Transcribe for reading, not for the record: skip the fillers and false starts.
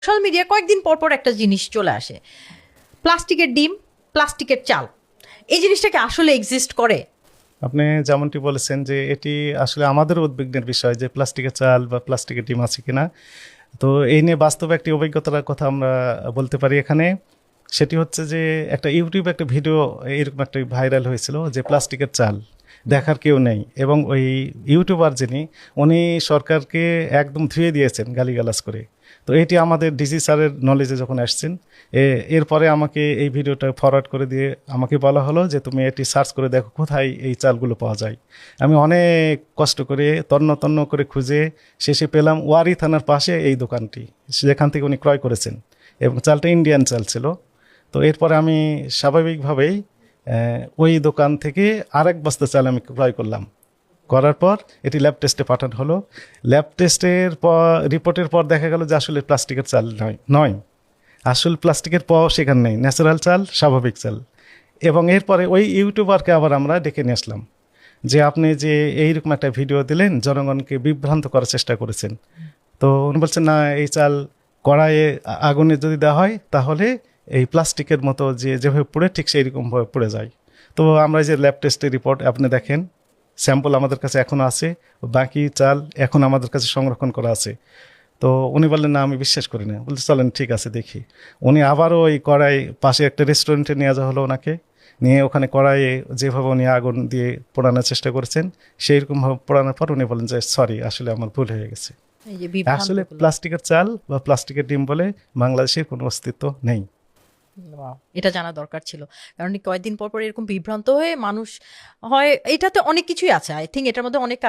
Social media কয়েকদিন পর পর একটা জিনিস চলে আসে, প্লাস্টিকের ডিম, প্লাস্টিকের চাল। এই জিনিসটাকে আসলে এক্সিস্ট করে? আপনি যেমনটি বলেছেন যে এটি আসলে আমাদের উদ্বিগ্নের বিষয় যে প্লাস্টিকের চাল বা প্লাস্টিকের ডিম আছে কিনা। তো এই নিয়ে বাস্তবে একটি অভিজ্ঞতার কথা আমরা বলতে পারি এখানে। সেটি হচ্ছে যে একটা ইউটিউবে একটা ভিডিও এরকম একটা ভাইরাল হয়েছিল যে প্লাস্টিকের চাল দেখার কেউ নেই, এবং ওই ইউটিউবার যিনি উনি সরকারকে একদম ধুয়ে দিয়েছেন গালিগালাজ করে। তো এটি আমাদের ডিসি স্যারের নলেজে যখন আসছেন, এরপরে আমাকে এই ভিডিওটা ফরওয়ার্ড করে দিয়ে আমাকে বলা হলো যে তুমি এটি সার্চ করে দেখো কোথায় এই চালগুলো পাওয়া যায়। আমি অনেক কষ্ট করে তন্ন তন্ন করে খুঁজে শেষে পেলাম ওয়ারি থানার পাশে এই দোকানটি, যেখান থেকে উনি ক্রয় করেছেন, এবং চালটা ইন্ডিয়ান চাল ছিল। তো এরপরে আমি স্বাভাবিকভাবেই ওই দোকান থেকে আরেক বস্তা চাল আমি ক্রয় করলাম। করার পর এটি ল্যাব টেস্টে পাঠানো হলো। ল্যাব টেস্টের পর রিপোর্টের পর দেখা গেল যে আসলে প্লাস্টিকের চাল নয়, আসল প্লাস্টিকের পাওয়া সেখানে নেই, ন্যাচারাল চাল, স্বাভাবিক চাল। এবং এরপরে ওই ইউটিউবারকে আবার আমরা ডেকে নিয়ে আসলাম যে আপনি যে এইরকম একটা ভিডিও দিলেন, জনগণকে বিভ্রান্ত করার চেষ্টা করেছেন। তো উনি বলছেন না, এই চাল কড়াইয়ে আগুনে যদি দেওয়া হয় তাহলে এই প্লাস্টিকের মতো যেভাবে পুড়ে ঠিক সেই রকমভাবে পুড়ে যায়। তো আমরা যে ল্যাব টেস্টের রিপোর্ট আপনি দেখেন, স্যাম্পল আমাদের কাছে এখনও আছে, বাকি চাল এখন আমাদের কাছে সংরক্ষণ করা আছে। তো উনি বললেন না, আমি বিশ্বাস করি না। বলতে চলেন ঠিক আছে দেখি। উনি আবারও ওই কড়াই পাশে একটা রেস্টুরেন্টে নিয়ে যাওয়া হলো ওনাকে, নিয়ে ওখানে কড়াইয়ে যেভাবে উনি আগুন দিয়ে পোড়ানোর চেষ্টা করেছেন সেই রকমভাবে পোড়ানোর পর উনি বলেন যে সরি, আসলে আমার ভুল হয়ে গেছে। এই যে বিভ্রান্ত আসলে প্লাস্টিকের চাল বা প্লাস্টিকের ডিম বলে বাংলাদেশের কোনো অস্তিত্ব নেই। এটা জানা দরকার ছিল, কারণ কয়েকদিন পর পর এরকম বিভ্রান্ত হয়ে মানুষ হয়। এটাতে অনেক কিছুই আছে, আই থিঙ্ক এটার মধ্যে অনেক